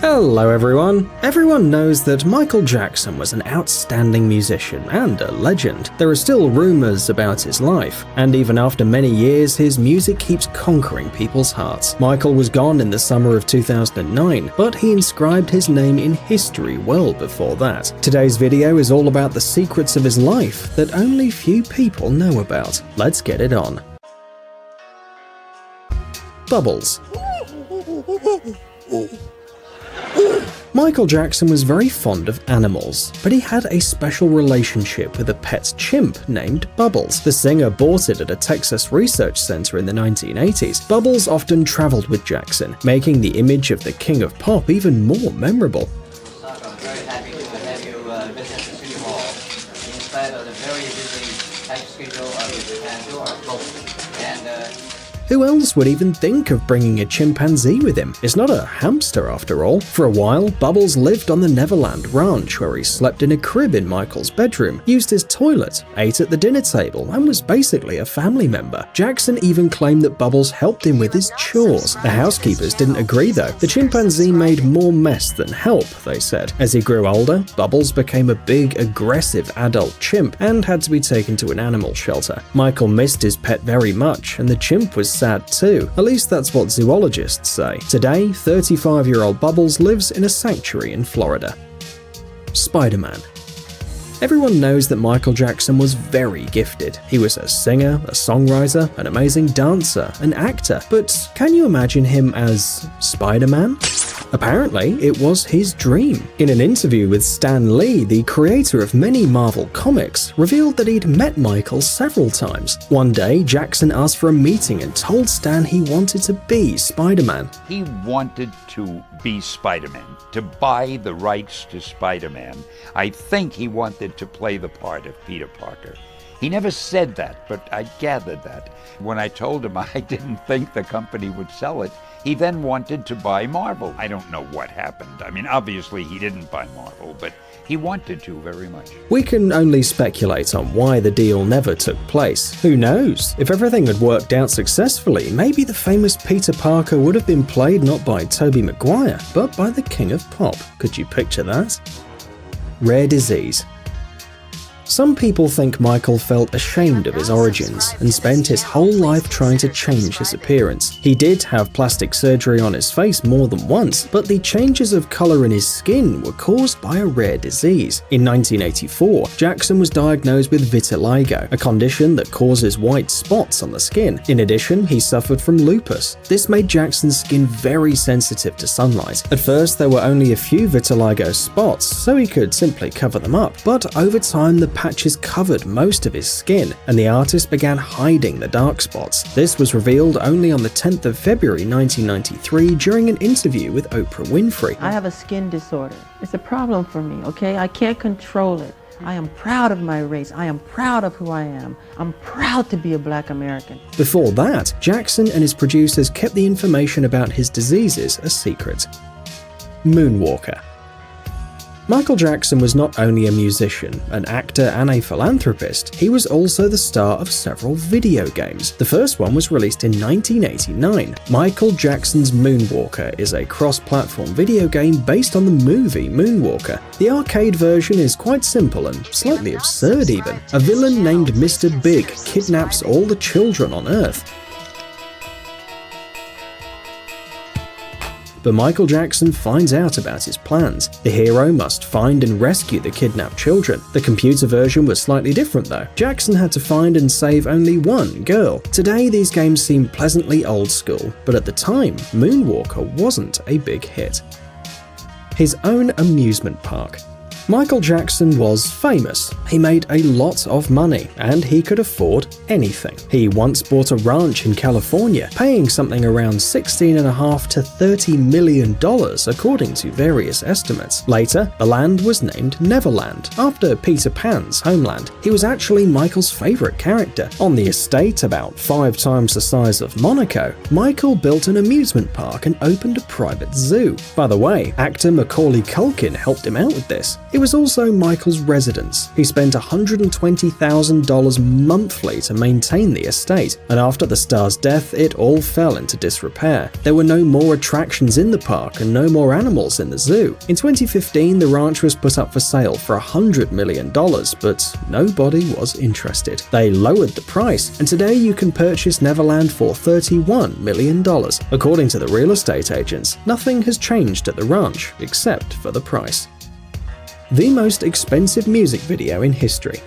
Hello everyone! Everyone knows that Michael Jackson was an outstanding musician and a legend. There are still rumors about his life, and even after many years, his music keeps conquering people's hearts. Michael was gone in the summer of 2009, but he inscribed his name in history well before that. Today's video is all about the secrets of his life that only few people know about. Let's get it on. Bubbles. Michael Jackson was very fond of animals, but he had a special relationship with a pet chimp named Bubbles. The singer bought it at a Texas research center in the 1980s. Bubbles often traveled with Jackson, making the image of the king of pop even more memorable. I'm very happy to have you visit the City Hall in spite of the very busy tight schedule of the Japan tour. Who else would even think of bringing a chimpanzee with him? It's not a hamster after all. For a while, Bubbles lived on the Neverland Ranch, where he slept in a crib in Michael's bedroom, used his toilet, ate at the dinner table, and was basically a family member. Jackson even claimed that Bubbles helped him with his chores. The housekeepers didn't agree though. The chimpanzee made more mess than help, they said. As he grew older, Bubbles became a big, aggressive adult chimp and had to be taken to an animal shelter. Michael missed his pet very much, and the chimp was sad too. At least that's what zoologists say. Today, 35-year-old Bubbles lives in a sanctuary in Florida. Spider-Man. Everyone knows that Michael Jackson was very gifted. He was a singer, a songwriter, an amazing dancer, an actor. But can you imagine him as Spider-Man? Apparently, it was his dream. In an interview with Stan Lee, the creator of many Marvel comics, revealed that he'd met Michael several times. One day, Jackson asked for a meeting and told Stan he wanted to be Spider-Man. He wanted to be Spider-Man, to buy the rights to Spider-Man. I think he wanted to play the part of Peter Parker. He never said that, but I gathered that. When I told him I didn't think the company would sell it, he then wanted to buy Marvel. I don't know what happened. I mean, obviously he didn't buy Marvel, but he wanted to very much. We can only speculate on why the deal never took place. Who knows? If everything had worked out successfully, maybe the famous Peter Parker would have been played not by Tobey Maguire, but by the king of pop. Could you picture that? Rare disease. Some people think Michael felt ashamed of his origins and spent his whole life trying to change his appearance. He did have plastic surgery on his face more than once, but the changes of color in his skin were caused by a rare disease. In 1984, Jackson was diagnosed with vitiligo, a condition that causes white spots on the skin. In addition, he suffered from lupus. This made Jackson's skin very sensitive to sunlight. At first, there were only a few vitiligo spots, so he could simply cover them up, but over time the patches covered most of his skin, and the artist began hiding the dark spots. This was revealed only on the 10th of February 1993 during an interview with Oprah Winfrey. I have a skin disorder. It's a problem for me, okay? I can't control it. I am proud of my race. I am proud of who I am. I'm proud to be a Black American. Before that, Jackson and his producers kept the information about his diseases a secret. Moonwalker. Michael Jackson was not only a musician, an actor, and a philanthropist, he was also the star of several video games. The first one was released in 1989. Michael Jackson's Moonwalker is a cross-platform video game based on the movie Moonwalker. The arcade version is quite simple and slightly absurd even. A villain named Mr. Big kidnaps all the children on Earth. But Michael Jackson finds out about his plans. The hero must find and rescue the kidnapped children. The computer version was slightly different though. Jackson had to find and save only one girl. Today these games seem pleasantly old school, but at the time, Moonwalker wasn't a big hit. His own amusement park. Michael Jackson was famous. He made a lot of money, and he could afford anything. He once bought a ranch in California, paying something around $16.5 to $30 million according to various estimates. Later, the land was named Neverland, after Peter Pan's homeland. He was actually Michael's favorite character. On the estate, about 5 times the size of Monaco, Michael built an amusement park and opened a private zoo. By the way, actor Macaulay Culkin helped him out with this. It was also Michael's residence. He spent $120,000 monthly to maintain the estate, and after the star's death, it all fell into disrepair. There were no more attractions in the park and no more animals in the zoo. In 2015, the ranch was put up for sale for $100 million, but nobody was interested. They lowered the price, and today you can purchase Neverland for $31 million. According to the real estate agents, nothing has changed at the ranch except for the price. The most expensive music video in history.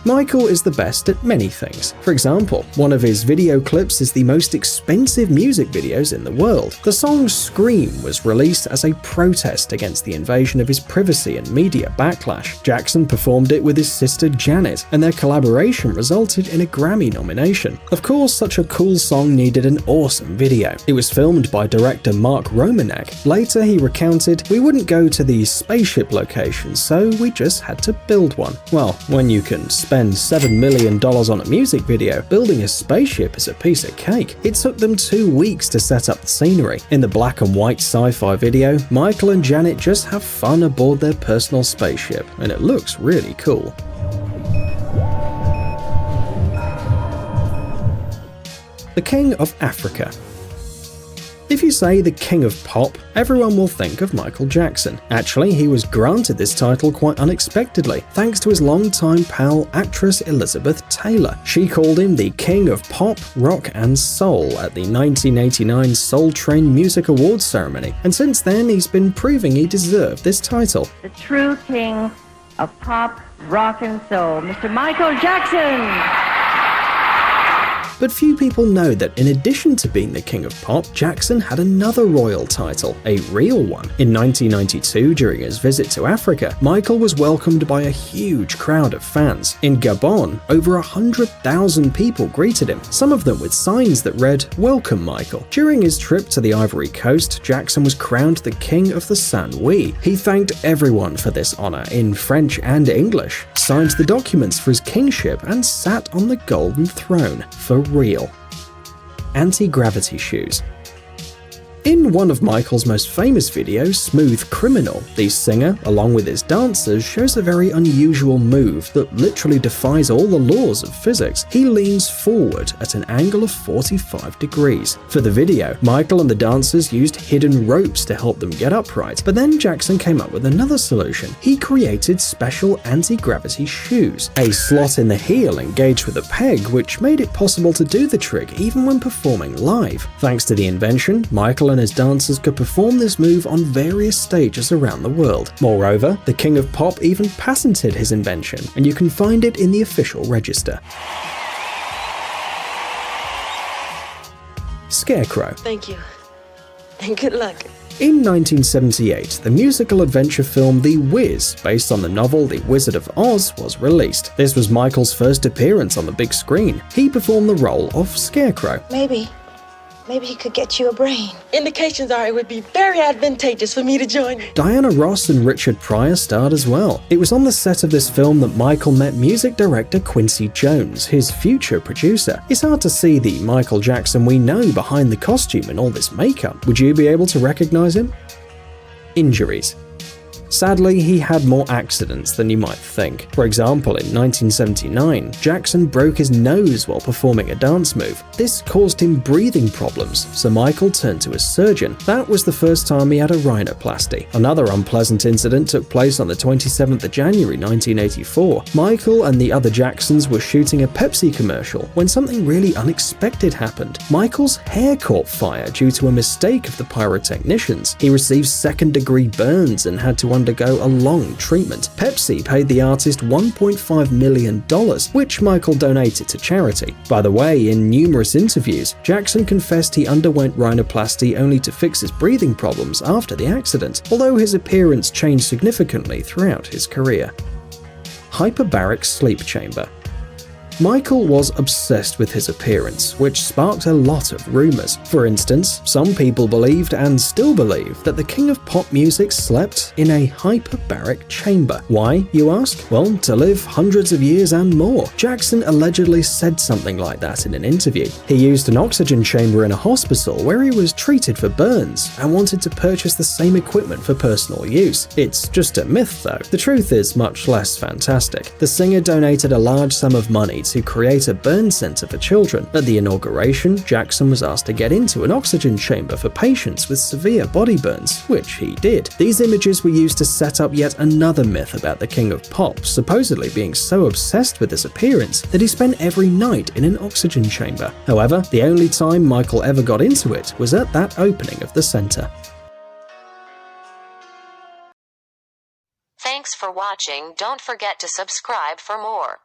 Michael is the best at many things. For example, one of his video clips is the most expensive music videos in the world. The song Scream was released as a protest against the invasion of his privacy and media backlash. Jackson performed it with his sister Janet, and their collaboration resulted in a Grammy nomination. Of course, such a cool song needed an awesome video. It was filmed by director Mark Romanek. Later, he recounted, "We wouldn't go to the spaceship location, so we just had to build one." Well, when you can spend $7 million on a music video, building a spaceship is a piece of cake. It took them 2 weeks to set up the scenery. In the black and white sci-fi video, Michael and Janet just have fun aboard their personal spaceship, and it looks really cool. The King of Africa. If you say the King of Pop, everyone will think of Michael Jackson. Actually, he was granted this title quite unexpectedly, thanks to his longtime pal, actress Elizabeth Taylor. She called him the King of Pop, Rock and Soul at the 1989 Soul Train Music Awards ceremony, and since then he's been proving he deserved this title. The true king of pop, rock and soul, Mr. Michael Jackson! But few people know that in addition to being the King of Pop, Jackson had another royal title, a real one. In 1992, during his visit to Africa, Michael was welcomed by a huge crowd of fans. In Gabon, over 100,000 people greeted him, some of them with signs that read, "Welcome, Michael." During his trip to the Ivory Coast, Jackson was crowned the King of the Saint-Louis. He thanked everyone for this honor in French and English, signed the documents for his kingship, and sat on the golden throne for real. Anti-gravity shoes. In one of Michael's most famous videos, Smooth Criminal, the singer, along with his dancers, shows a very unusual move that literally defies all the laws of physics. He leans forward at an angle of 45 degrees. For the video, Michael and the dancers used hidden ropes to help them get upright, but then Jackson came up with another solution. He created special anti-gravity shoes. A slot in the heel engaged with a peg, which made it possible to do the trick even when performing live. Thanks to the invention, Michael and his dancers could perform this move on various stages around the world. Moreover, the King of Pop even patented his invention, and you can find it in the official register. Scarecrow. Thank you. And good luck. In 1978, the musical adventure film The Wiz, based on the novel The Wizard of Oz, was released. This was Michael's first appearance on the big screen. He performed the role of Scarecrow. Maybe he could get you a brain. Indications are it would be very advantageous for me to join you. Diana Ross and Richard Pryor starred as well. It was on the set of this film that Michael met music director Quincy Jones, his future producer. It's hard to see the Michael Jackson we know behind the costume and all this makeup. Would you be able to recognize him? Injuries. Sadly, he had more accidents than you might think. For example, in 1979, Jackson broke his nose while performing a dance move. This caused him breathing problems, so Michael turned to a surgeon. That was the first time he had a rhinoplasty. Another unpleasant incident took place on the 27th of January 1984. Michael and the other Jacksons were shooting a Pepsi commercial when something really unexpected happened. Michael's hair caught fire due to a mistake of the pyrotechnicians. He received second-degree burns and had to undergo a long treatment. Pepsi paid the artist $1.5 million, which Michael donated to charity. By the way, in numerous interviews, Jackson confessed he underwent rhinoplasty only to fix his breathing problems after the accident, although his appearance changed significantly throughout his career. Hyperbaric sleep chamber. Michael was obsessed with his appearance, which sparked a lot of rumors. For instance, some people believed and still believe that the king of pop music slept in a hyperbaric chamber. Why, you ask? Well, to live hundreds of years and more. Jackson allegedly said something like that in an interview. He used an oxygen chamber in a hospital where he was treated for burns and wanted to purchase the same equipment for personal use. It's just a myth though. The truth is much less fantastic. The singer donated a large sum of money to create a burn center for children. At the inauguration, Jackson was asked to get into an oxygen chamber for patients with severe body burns, which he did. These images were used to set up yet another myth about the king of pop, supposedly being so obsessed with his appearance that he spent every night in an oxygen chamber. However, the only time Michael ever got into it was at that opening of the center. Thanks for watching. Don't forget to subscribe for more.